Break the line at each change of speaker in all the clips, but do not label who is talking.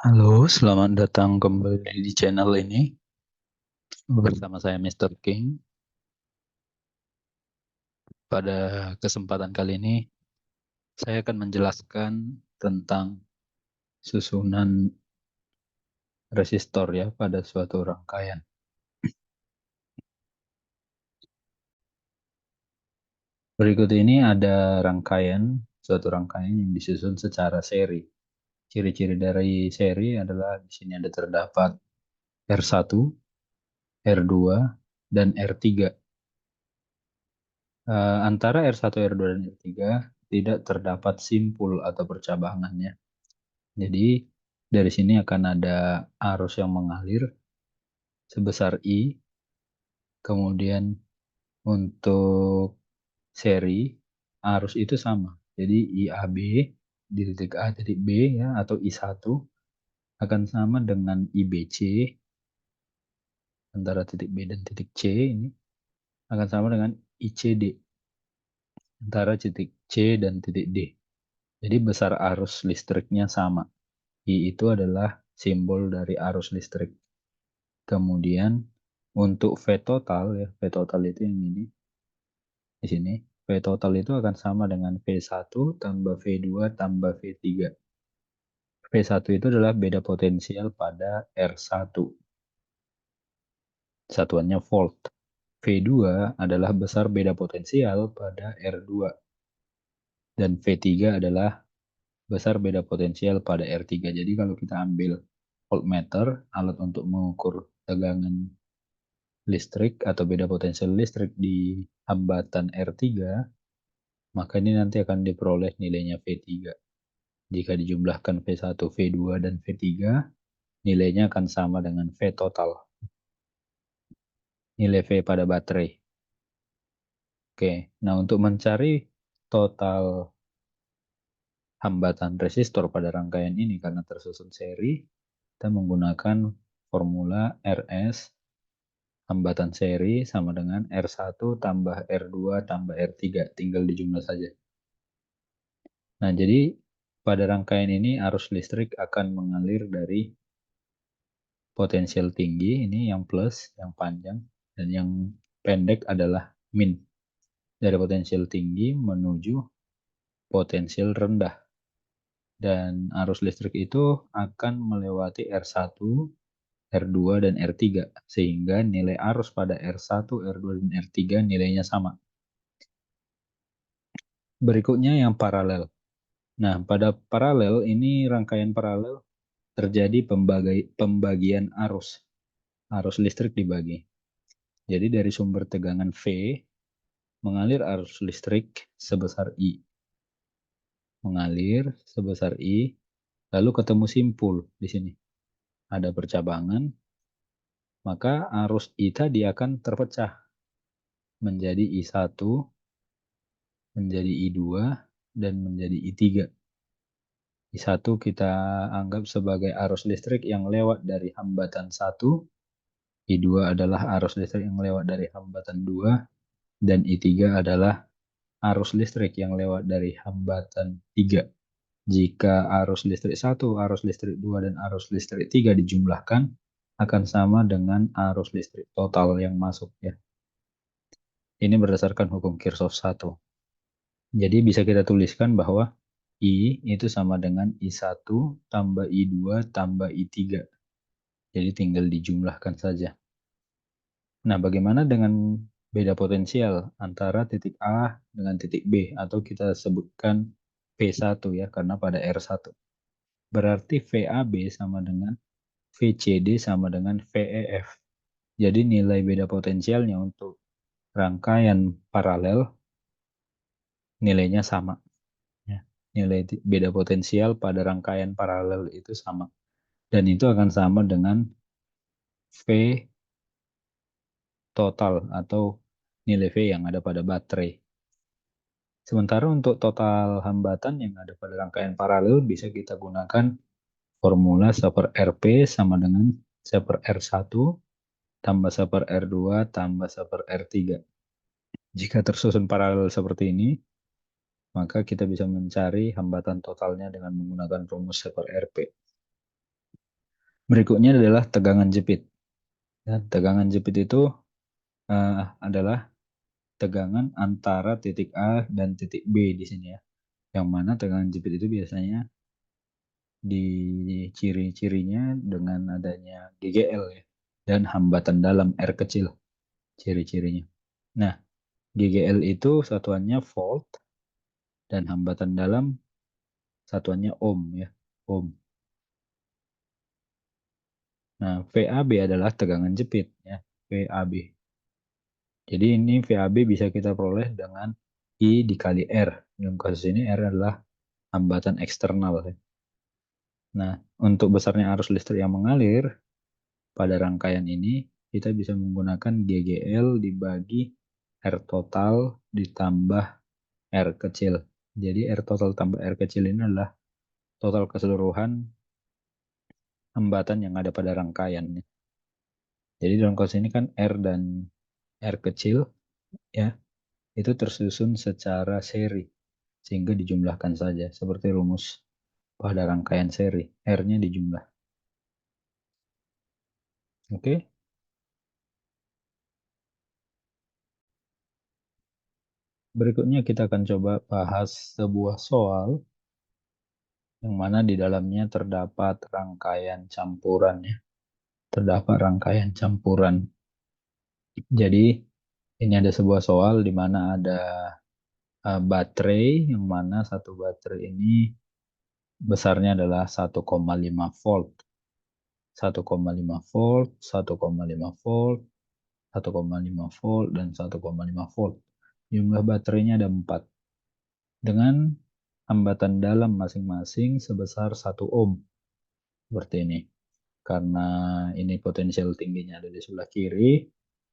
Halo, selamat datang kembali di channel ini bersama saya Mr. King. Pada kesempatan kali ini, saya akan menjelaskan tentang susunan resistor ya pada suatu rangkaian. Berikut ini ada suatu rangkaian yang disusun secara seri. Ciri-ciri dari seri adalah di sini ada terdapat R1, R2, dan R3. Antara R1, R2, dan R3 tidak terdapat simpul atau percabangannya. Jadi dari sini akan ada arus yang mengalir sebesar I. Kemudian untuk seri arus itu sama. Jadi IAB di titik A titik B ya atau I1 akan sama dengan IBC antara titik B dan titik C ini akan sama dengan ICD antara titik C dan titik D. Jadi besar arus listriknya sama. I itu adalah simbol dari arus listrik. Kemudian untuk V total ya, V total itu yang ini di sini. V total itu akan sama dengan V1 tambah V2 tambah V3. V1 itu adalah beda potensial pada R1. Satuannya volt. V2 adalah besar beda potensial pada R2. Dan V3 adalah besar beda potensial pada R3. Jadi kalau kita ambil voltmeter, alat untuk mengukur tegangan listrik atau beda potensial listrik di hambatan R3, maka ini nanti akan diperoleh nilainya V3. Jika dijumlahkan V1, V2, dan V3, nilainya akan sama dengan V total. Nilai V pada baterai. Oke, nah untuk mencari total hambatan resistor pada rangkaian ini karena tersusun seri, kita menggunakan formula RS hambatan seri sama dengan R1 tambah R2 tambah R3. Tinggal dijumlah saja. Nah, jadi pada rangkaian ini arus listrik akan mengalir dari potensial tinggi, ini yang plus, yang panjang, dan yang pendek adalah min. Dari potensial tinggi menuju potensial rendah. Dan arus listrik itu akan melewati R1, R2, dan R3. Sehingga nilai arus pada R1, R2, dan R3 nilainya sama. Berikutnya yang paralel. Nah, pada paralel ini rangkaian paralel terjadi pembagian arus. Arus listrik dibagi. Jadi dari sumber tegangan V mengalir arus listrik sebesar I. Mengalir sebesar I, lalu ketemu simpul di sini. Ada percabangan, maka arus I tadi akan terpecah menjadi I1, menjadi I2, dan menjadi I3. I1 kita anggap sebagai arus listrik yang lewat dari hambatan 1, I2 adalah arus listrik yang lewat dari hambatan 2, dan I3 adalah arus listrik yang lewat dari hambatan 3. Jika arus listrik 1, arus listrik 2, dan arus listrik 3 dijumlahkan, akan sama dengan arus listrik total yang masuk ya. Ini berdasarkan hukum Kirchhoff 1. Jadi bisa kita tuliskan bahwa I itu sama dengan I1 tambah I2 tambah I3. Jadi tinggal dijumlahkan saja. Nah, bagaimana dengan beda potensial antara titik A dengan titik B atau kita sebutkan V1 ya karena pada R1. Berarti VAB sama dengan VCD sama dengan VEF. Jadi nilai beda potensialnya untuk rangkaian paralel nilainya sama. Ya. Nilai beda potensial pada rangkaian paralel itu sama. Dan itu akan sama dengan V total atau nilai V yang ada pada baterai. Sementara untuk total hambatan yang ada pada rangkaian paralel bisa kita gunakan formula 1/RP sama dengan 1/R1 tambah 1/R2 tambah 1/R3. Jika tersusun paralel seperti ini, maka kita bisa mencari hambatan totalnya dengan menggunakan rumus 1/RP. Berikutnya adalah tegangan jepit. Ya, tegangan jepit itu adalah tegangan antara titik A dan titik B di sini ya. Yang mana tegangan jepit itu biasanya di ciri-cirinya dengan adanya GGL ya. Dan hambatan dalam R kecil ciri-cirinya. Nah, GGL itu satuannya volt dan hambatan dalam satuannya ohm ya. Ohm. Nah, VAB adalah tegangan jepit ya. VAB. Jadi ini VAB bisa kita peroleh dengan I dikali R. Dalam kasus ini R adalah hambatan eksternal ya. Nah, untuk besarnya arus listrik yang mengalir pada rangkaian ini, kita bisa menggunakan GGL dibagi R total ditambah R kecil. Jadi R total tambah R kecil ini adalah total keseluruhan hambatan yang ada pada rangkaian. Jadi dalam kasus ini kan R dan R kecil ya itu tersusun secara seri sehingga dijumlahkan saja seperti rumus pada rangkaian seri. R-nya dijumlah. Oke. Berikutnya kita akan coba bahas sebuah soal yang mana di dalamnya terdapat rangkaian campuran ya. Terdapat rangkaian campuran. Jadi ini ada sebuah soal di mana ada baterai yang mana satu baterai ini besarnya adalah 1,5 volt. 1,5 volt, 1,5 volt, 1,5 volt, dan 1,5 volt. Jumlah baterainya ada 4. Dengan hambatan dalam masing-masing sebesar 1 ohm. Seperti ini. Karena ini potensial tingginya ada di sebelah kiri,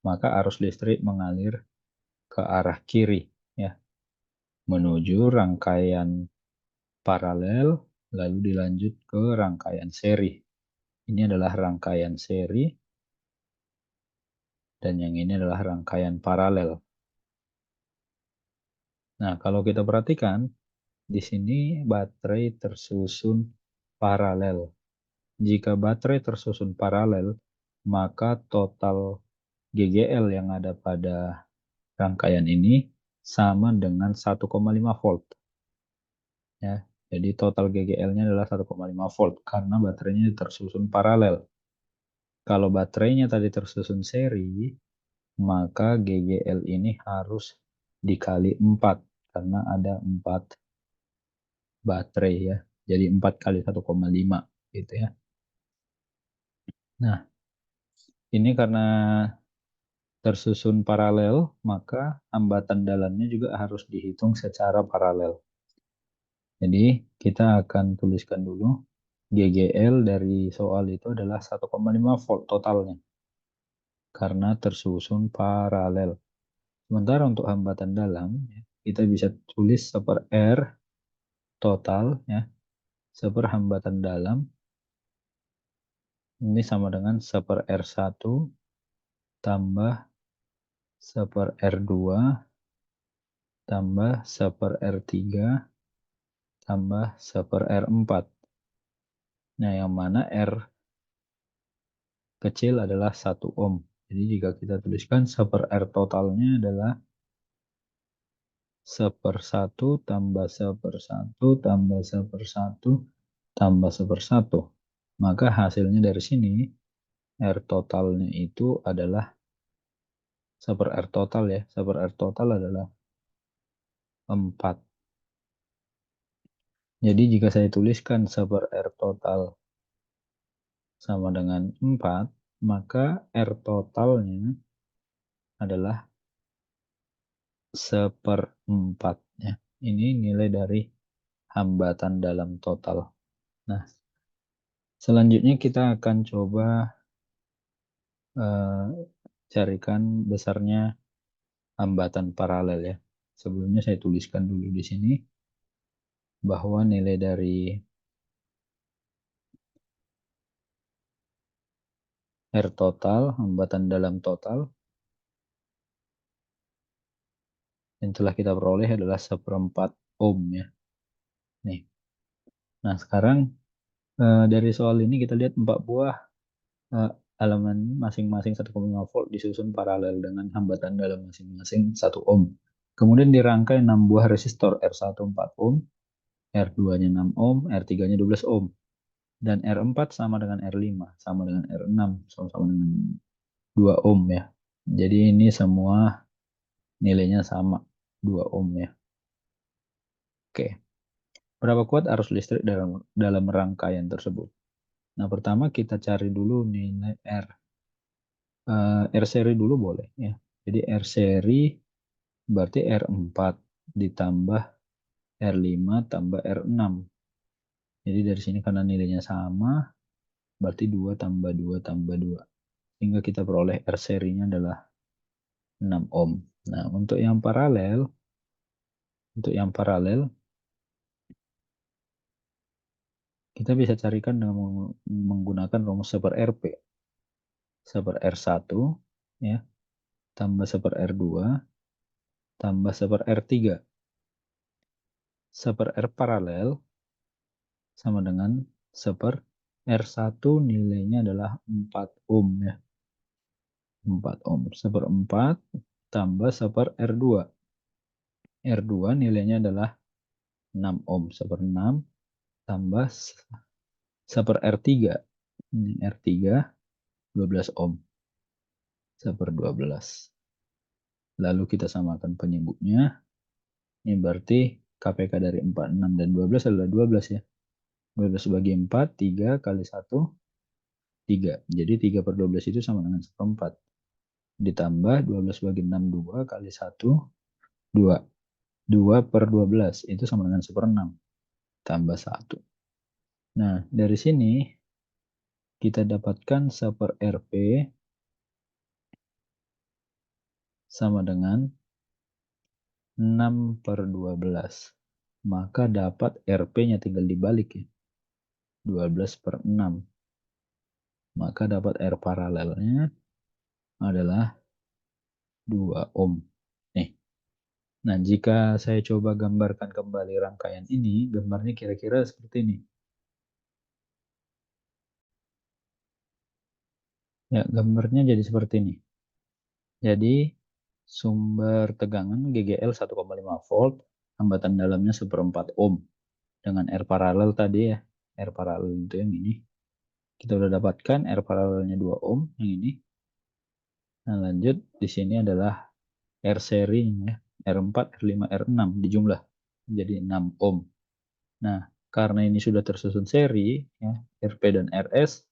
maka arus listrik mengalir ke arah kiri ya, menuju rangkaian paralel lalu dilanjut ke rangkaian seri. Ini adalah rangkaian seri dan yang ini adalah rangkaian paralel. Nah, kalau kita perhatikan di sini baterai tersusun paralel. Jika baterai tersusun paralel, maka total GGL yang ada pada rangkaian ini sama dengan 1,5 volt. Ya, jadi total GGL-nya adalah 1,5 volt karena baterainya tersusun paralel. Kalau baterainya tadi tersusun seri, maka GGL ini harus dikali 4 karena ada 4 baterai ya. Jadi 4 kali 1,5 gitu ya. Nah, ini karena tersusun paralel, maka hambatan dalamnya juga harus dihitung secara paralel. Jadi kita akan tuliskan dulu GGL dari soal itu adalah 1,5 volt totalnya karena tersusun paralel. Sementara untuk hambatan dalam kita bisa tulis 1/R total ya, 1/hambatan dalam ini sama dengan 1/R1 tambah 1/R2 tambah 1/R3 tambah 1/R4. Nah, yang mana R kecil adalah 1 ohm. Jadi jika kita tuliskan 1/R totalnya adalah 1/1 tambah 1/1 tambah 1/1 tambah 1/1. Maka hasilnya dari sini R totalnya itu adalah 1/R total ya. 1/R total adalah 4. Jadi jika saya tuliskan 1/R total sama dengan 4, maka R totalnya adalah 1/4 ya. Ini nilai dari hambatan dalam total. Nah, selanjutnya kita akan coba carikan besarnya hambatan paralel ya. Sebelumnya saya tuliskan dulu di sini bahwa nilai dari R total, hambatan dalam total yang telah kita peroleh adalah 1/4 ohm ya. Nih. Nah, sekarang Dari soal ini kita lihat 4 buah elemen masing-masing 1,5 volt disusun paralel dengan hambatan dalam masing-masing 1 ohm. Kemudian dirangkai 6 buah resistor R1 4 ohm, R2-nya 6 ohm, R3-nya 12 ohm. Dan R4 sama dengan R5, sama dengan R6, sama-sama dengan 2 ohm ya. Jadi ini semua nilainya sama, 2 ohm ya. Oke. Berapa kuat arus listrik dalam rangkaian tersebut? Nah, pertama kita cari dulu nilai R. R seri dulu boleh ya. Jadi R seri berarti R4 ditambah R5 tambah R6. Jadi dari sini karena nilainya sama, berarti 2 tambah 2 tambah 2. Sehingga kita peroleh R serinya adalah 6 ohm. Nah, untuk yang paralel, kita bisa carikan dengan menggunakan rumus 1 per RP. 1 per R1 ya, tambah 1 per R2 tambah 1 per R3. 1 per R paralel sama dengan 1 per R1 nilainya adalah 4 ohm ya. 4 ohm. 1 per 4 tambah 1 per R2. R2 nilainya adalah 6 ohm. 1 per 6 tambah 1 per R3. Ini R3 12 ohm. 1 per 12. Lalu kita samakan penyebutnya. Ini berarti KPK dari 4, 6, dan 12 adalah 12 ya. 12 bagi 4, 3 kali 1, 3. Jadi 3 per 12 itu sama dengan 1 per 4. Ditambah 12 bagi 6, 2 kali 1, 2. 2 per 12 itu sama dengan 1 per 6. Tambah 1. Nah, dari sini kita dapatkan 1 per RP sama dengan 6 per 12. Maka dapat RP-nya tinggal dibalik ya. 12 per 6. Maka dapat R paralelnya adalah 2 ohm. Nih. Nah, jika saya coba gambarkan kembali rangkaian ini, gambarnya kira-kira seperti ini. Ya, gambarnya jadi seperti ini. Jadi, sumber tegangan GGL 1,5 volt, hambatan dalamnya 1/4 ohm. Dengan R paralel tadi ya, R paralel itu yang ini. Kita udah dapatkan R paralelnya 2 ohm, yang ini. Nah, lanjut, di sini adalah R serinya, R4, R5, R6 dijumlah menjadi 6 ohm. Nah, karena ini sudah tersusun seri, ya, RP dan RS,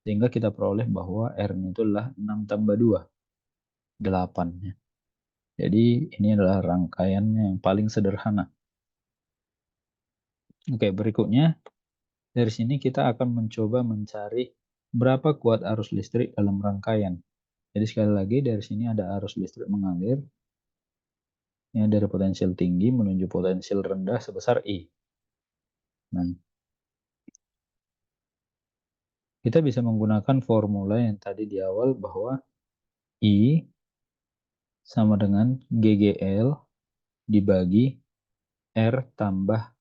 sehingga kita peroleh bahwa R-nya itu adalah 6 tambah 2, 8. Ya. Jadi ini adalah rangkaiannya yang paling sederhana. Oke, berikutnya dari sini kita akan mencoba mencari berapa kuat arus listrik dalam rangkaian. Jadi sekali lagi dari sini ada arus listrik mengalir ya, dari potensial tinggi menuju potensial rendah sebesar I. Nah, kita bisa menggunakan formula yang tadi di awal bahwa I sama dengan GGL dibagi R tambah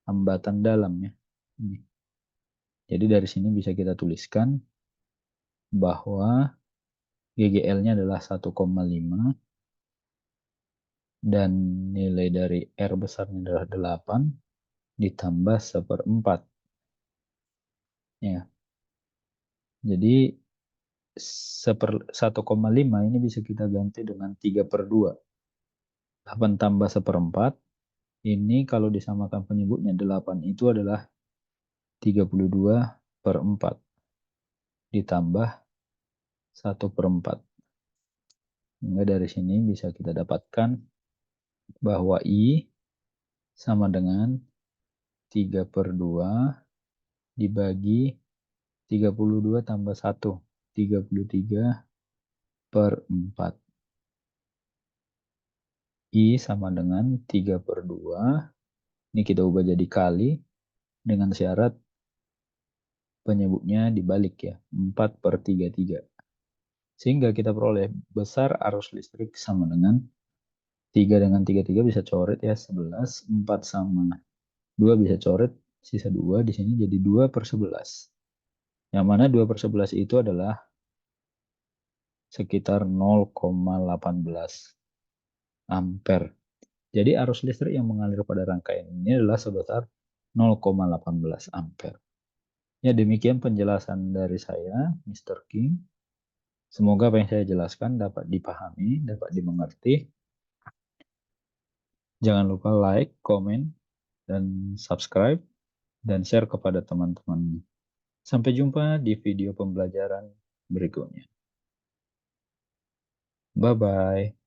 hambatan dalam ya. Jadi dari sini bisa kita tuliskan bahwa GGL-nya adalah 1,5 dan nilai dari R besarnya adalah 8 ditambah 1/4. Ya. Jadi 1,5 ini bisa kita ganti dengan 3 per 2. 8 tambah 1/4. Ini kalau disamakan penyebutnya 8 itu adalah 32 per 4 ditambah 1/4. Sehingga dari sini bisa kita dapatkan bahwa I sama dengan 3 per 2 dibagi 32 tambah 1. 33 per 4. I sama dengan 3 per 2. Ini kita ubah jadi kali dengan syarat penyebutnya dibalik ya. 4 per 33. Sehingga kita peroleh besar arus listrik sama dengan 3 dengan 33 bisa coret ya 11. 4 sama 2 bisa coret Sisa 2 di sini jadi 2/11. Yang mana 2/11 itu adalah sekitar 0,18 ampere. Jadi arus listrik yang mengalir pada rangkaian ini adalah sebesar 0,18 ampere. Ya, demikian penjelasan dari saya, Mr. King. Semoga apa yang saya jelaskan dapat dipahami, dapat dimengerti. Jangan lupa like, komen, dan subscribe, dan share kepada teman-teman. Sampai jumpa di video pembelajaran berikutnya. Bye-bye.